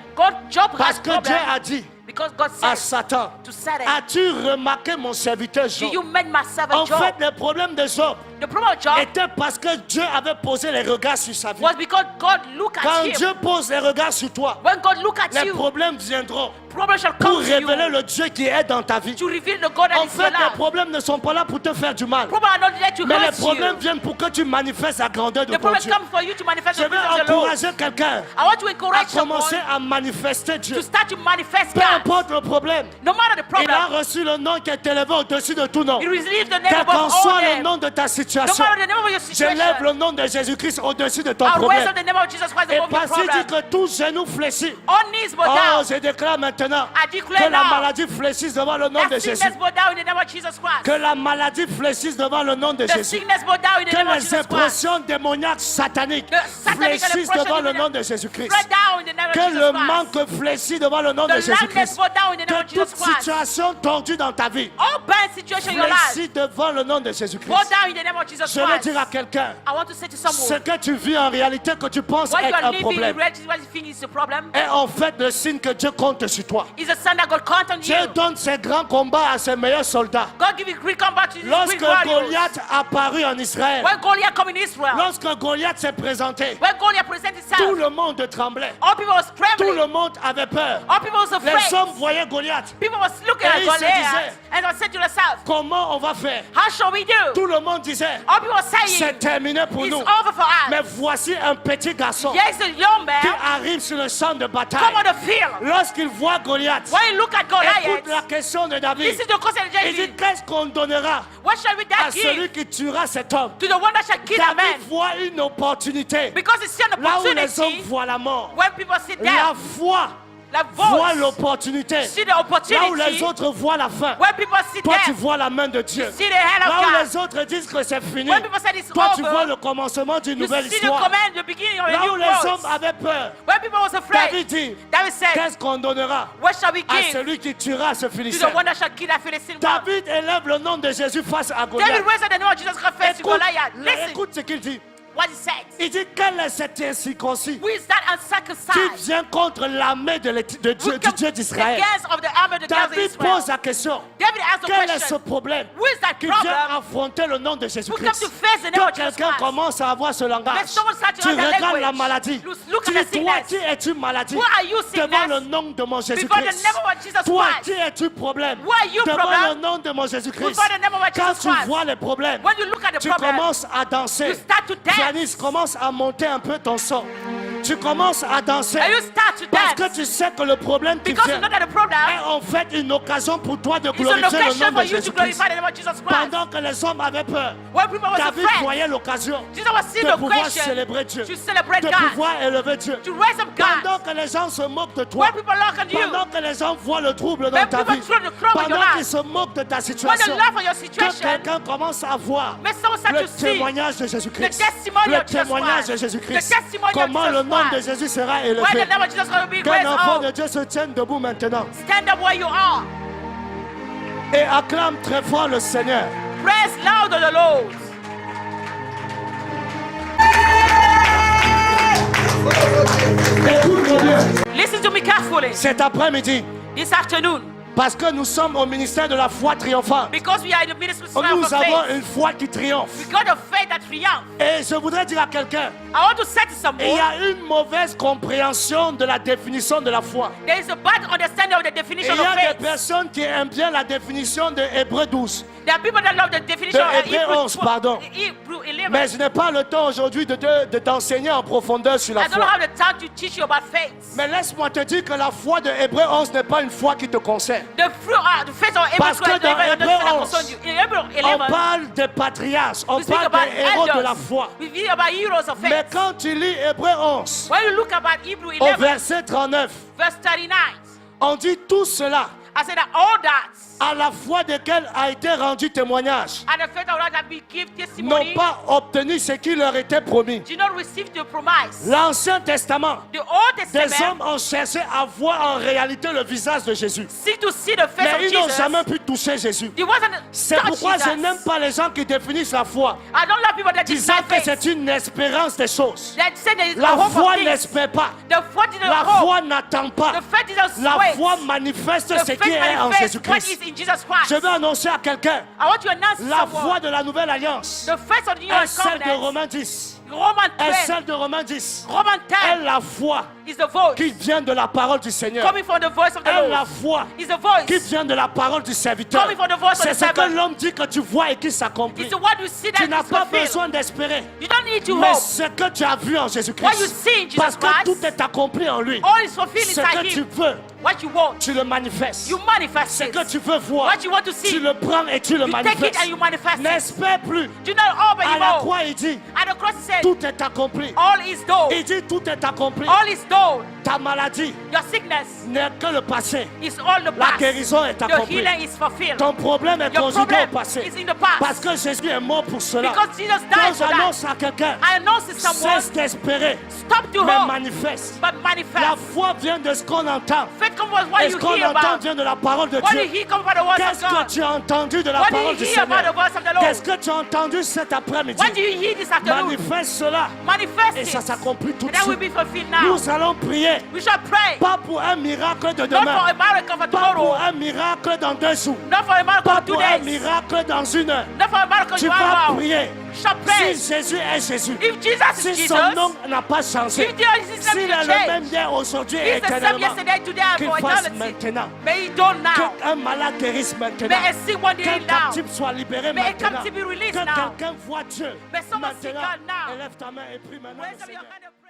Job parce has que Dieu problem a dit because God à said Satan, to Satan, as-tu remarqué mon serviteur do you Job? make my servant En Job? fait, les problèmes de Job The problem of Job étaient parce que Dieu avait posé les regards sur sa vie. was because God look at Quand him. Dieu pose les regards sur toi, When God look at les you, problèmes viendront problem shall pour come to révéler you le Dieu qui est dans ta vie. to reveal the God that En is fait, your les life. problèmes ne sont pas là pour te faire du mal. Problem are not there to Mais les hurt problèmes you. viennent pour que tu manifestes la grandeur de The ton problem Dieu. comes for you to manifest Je the vais presence of the Lord. encourager quelqu'un I want to à encourage someone commencer à manifester Dieu. to start to manifest Peu God. importe le problème, No matter the il a problem, reçu le nom qui est élevé au-dessus de tout nom. you receive the name Quel qu'en above all soit le names. nom de ta No situation, matter the name of your j'élève situation, le nom de Jésus-Christ au-dessus de ton I raise problème. up the name of Jesus Christ Et above your parce qu'il dit problem. que tout genou fléchit. All knees bow Oh, down. je déclare maintenant I que declare la now maladie fléchisse devant le nom de that Jésus. sickness bow down in the name of Jesus Christ. Que la maladie fléchisse devant le nom de The Jésus. sickness bow down in the Que name of les Jesus Christ. impressions démoniaques sataniques The satanic fléchissent impression devant le in the- nom de Jésus-Christ. Spread down in the name of Que Jesus le Christ. manque fléchisse devant le nom de The lackness Jésus-Christ. bow down in the name Que of Jesus toute Christ. situation tordue dans ta vie All bad situation in your life fléchisse devant le nom de bow Jésus-Christ. down in the name of Jesus Je veux Christ. dire à quelqu'un, I want to say to ce someone, que tu vis en réalité que tu penses what you être are un living in problème reality, what you think is a problem, est en fait le signe que Dieu compte sur toi. is a sign that God counts on Dieu you. donne ses grands combats à ses meilleurs soldats. God give you great combat to these Lorsque great warriors. Goliath apparut en Israël, When Goliath come in Israel, lorsque Goliath s'est présenté, when Goliath present tout himself, le monde tremblait. all people was Tout trembling. le monde avait peur. All people was Les afraid. hommes voyaient Goliath. People was looking Et at ils se Goliath disaient, and they said to themselves, Comment on va faire? how shall we do? Tout le monde disait, All people was saying, c'est terminé pour it's nous. over for us. Mais voici un petit garçon Yes, a young qui man arrive sur le champ de come bataille. on the field. Lorsqu'il voit Goliath, When you look at écoute Goliath, la question de David. this is the question of Il dit, David. qu'est-ce qu'on donnera What shall we à that celui give qui tuera cet homme? to the one that shall kill a David man? voit une opportunité. Because it's an Là où les hommes opportunity voient la mort, when people sit la down. foi La voit voice. l'opportunité. See the Là où les opportunity. autres voient la fin, When people see toi tu death, vois la main de Dieu. see the hand Là of où God. les autres disent que c'est fini, When people say it's toi tu vois over, le commencement d'une you nouvelle see the histoire. command, the beginning of a Là où new les growth. hommes avaient peur, When people was afraid, David dit, David said, qu'est-ce qu'on donnera what shall we à give celui qui tuera ce to Philistin? the one that shall kill that Philistine one? David élève le nom de Jésus face à David Goliath. raised the name of Jesus Christ face to Écoute, Goliath. Listen écoute ce qu'il dit. what he said. Il dit, quel est cet incirconcis Who is that qui uncircumcised? vient contre l'armée de Dieu, Who du comes Dieu d'Israël? against of the army of the gods of David Israel? pose la question. David asked the Quel est ce question. problème Who is that qui vient problem? affronter le nom de Who comes Jésus-Christ? to face the name Que of Jesus quelqu'un Christ? commence à avoir ce langage. Let someone start to Tu have that regardes language. la maladie. Look Tu at the dis, toi, sickness. qui es-tu maladie? Who are you, Devant sickness? le nom de mon Before the Jésus-Christ. name of Jesus Toi, Christ. qui es-tu problème? Who are you, Devant problem? le nom de mon Jésus-Christ. Before the name of Quand Jesus tu Christ. vois les problèmes, When you look at the tu problem, commences à danser. you start to dance. Janice, commence à monter un peu ton son. Tu commences à danser. and you start to Parce dance. que tu sais que le problème qui Because you vient know that the problem est en fait une occasion pour toi de is an glorifier le occasion nom for de you to Jésus-Christ. glorify the name of Jesus Christ. Pendant que les hommes avaient peur, When people was David afraid, voyait l'occasion Jesus was seeing de the pouvoir question célébrer Dieu, to celebrate de God, pouvoir élever Dieu. to raise up Pendant God. que les gens se moquent de toi, When people look at you, pendant que les gens voient le trouble dans when ta people vie, throw the trouble in your pendant qu'ils life, se moquent de ta when they situation, laugh at your que situation, quelqu'un commence à voir may someone start le to see témoignage de Jésus-Christ. the testimony Le of Jesus témoignage de Christ. Jésus-Christ. The testimony of Comment Jesus le nom de Christ. Jésus sera when élevé. the name of Jesus Christ will be Qu'un raised enfant de up. Dieu se tienne debout maintenant Stand up where you are. et acclame très fort le Seigneur. Praise loud the Lord. Écoute-moi bien. Listen to me carefully. Cet après-midi, This afternoon, parce que nous sommes au ministère de la foi triomphante, because we are in the ministry of nous avons faith, une foi qui triomphe. we got a faith that triumphs. Et je voudrais dire à quelqu'un, I want to say to il y someone, a une mauvaise compréhension de la définition de la foi. there is a bad understanding of the Et definition il y of a des faith. personnes qui aiment bien la définition de Hébreux 12. There are people that love the definition De of Hébreux 11, pardon. Hebrew 11. Mais je n'ai pas le temps aujourd'hui de t'enseigner en profondeur sur la I don't foi. have the time to teach you about faith. Mais laisse-moi te dire que la foi de Hébreux 11 n'est pas une foi qui te concerne. The fruit, the faith of Hebrew Parce que 12 dans doesn't Hébreux concern you. In Hebrew On 11, parle des patriarches, on we speak parle about des héros de la elders. foi. We read about heroes of Mais faith. quand tu lis Hébreux 11, When you look about Hebrew au 11, verset 39, verse 39, on dit tout cela I said that all that à la foi desquels a été rendu témoignage, and the faith of God that we give n'ont testimony pas obtenu ce qui leur était promis. do not receive the promise. L'Ancien Testament, The Old des Testament hommes ont cherché à voir en réalité le visage de Jésus. seek to see the face Mais of ils n'ont Jesus. jamais pu toucher Jésus. It wasn't C'est touch pourquoi je Jesus. n'aime pas les gens qui définissent la foi, I don't love people that disant deny que faith. c'est une espérance des choses. That say there is La a hope foi of things. n'espère pas. The faith didn't La hope. foi n'attend pas. The faith didn't La wait. foi manifeste The ce faith qui est en manifests what is Jésus-Christ. in Jesus Christ. Je veux annoncer à quelqu'un, I want to announce to la someone foi de la nouvelle alliance the faith of the new est celle de covenant. Romains 10. Roman Est 10. celle de Romains 10. Roman 10 Est la foi is the voice qui vient de la parole du Seigneur. coming from the voice of the Est la Lord. foi Is the voice. qui vient de la parole du serviteur. Coming from the voice of C'est the ce que servant. l'homme dit que tu vois et qui s'accomplit. It's the one you see that Tu n'as is pas fulfilled. besoin d'espérer. You don't need to Mais hope. ce que tu as vu en What you Jésus-Christ, see in Jesus parce que Christ, tout est accompli en lui, all is fulfilled ce inside que tu him. veux, What you want, tu le manifestes. you manifest Ce it. que tu veux voir, What you want to tu see, le prends et tu le you take it manifestes. and you manifest it. N'espère plus. Do not hope À la anymore. croix, il dit, At the cross he said, tout est accompli. all is done. Il dit, tout est accompli. All is done. Ta maladie Your sickness n'est que le passé. is all the La past. guérison est Your accomplie. healing is fulfilled. Ton problème est Your conjugué problem au passé. is in the past. Parce que Jésus est mort pour cela. Because Jesus died Quand for that. j'annonce à quelqu'un, I announce to someone, cesse d'espérer, stop to mais hope, manifeste. but La manifest. foi vient de ce qu'on entend. Faith comes from what Et ce you qu'on hear entend about. vient de la parole de What Dieu. you hear comes from the words of Qu'est-ce que God. tu as entendu de la What do parole you du hear about the Seigneur? voice of the Lord? Qu'est-ce que tu as entendu cet après-midi? What do you hear this afternoon? Manifeste cela Manifest et it. ça s'accomplit tout And de that will suite. be fulfilled now. Nous allons prier, We shall pray. pas pour un miracle de Not for demain, a miracle for pas pour tomorrow. un miracle dans 2 jours, Not for a miracle pas for 2 pour un days. miracle dans 1 heure. Not for a miracle Tu in 1 vas hour. prier. You shall pray. Si Jésus est Jésus, If Jesus is si Jesus, son nom n'a pas changé, if Jesus is s'il est not le même changed, hier, aujourd'hui et he's the same éternellement, yesterday, today, and qu'il for fasse eternity. maintenant. May he do now. Qu'un malade guérisse maintenant. May a sick one be Qu'un healed now. captif soit libéré May a maintenant. captive be released Que now. quelqu'un voit Dieu May someone see maintenant. God now. Élève ta main et prie maintenant. Raise le up your Seigneur. hand and